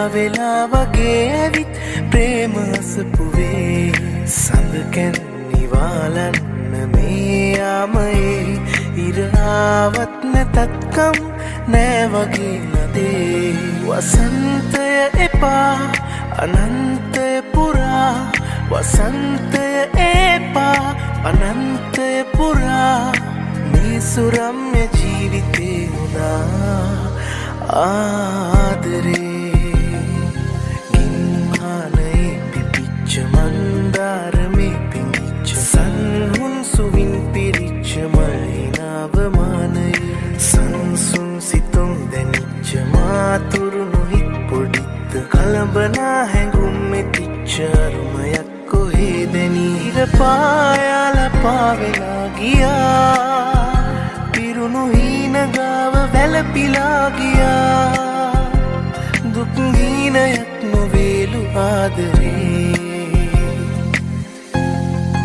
වෙලා වගේ ඇවිත් ප්‍රේම අසපුවේ සඳකැන් නිවාලන්න මේ යාමයේ ඉර ආවත් නැතත්කම් නෑ වගේ නදේ වසන්තය එපා අනන්තය පුරා වසන්තය එපා අනන්තය පුරා මේ සුරම්‍ය ජීවිතේ උදා ආදරේ ගින්හානයේ පිපිච්ච මන්දාරමේ පිංගිච්ච සන්හුන් සුවින් පිරිච්ච මහිනාවමානයේ සංසුන් සිතුම් දැනිච්ච මාතුරුණු හිත් පොඩිත්ත කලඹනා හැඟුම් මෙතිච්ච අරුමයක් කොහේ දැනී ඉර පායාල පාවෙලා ගියා පිරුණු හීන ගාව වැළපිලා ගියා දුක් හීනයක් නොවේලු ආදරේ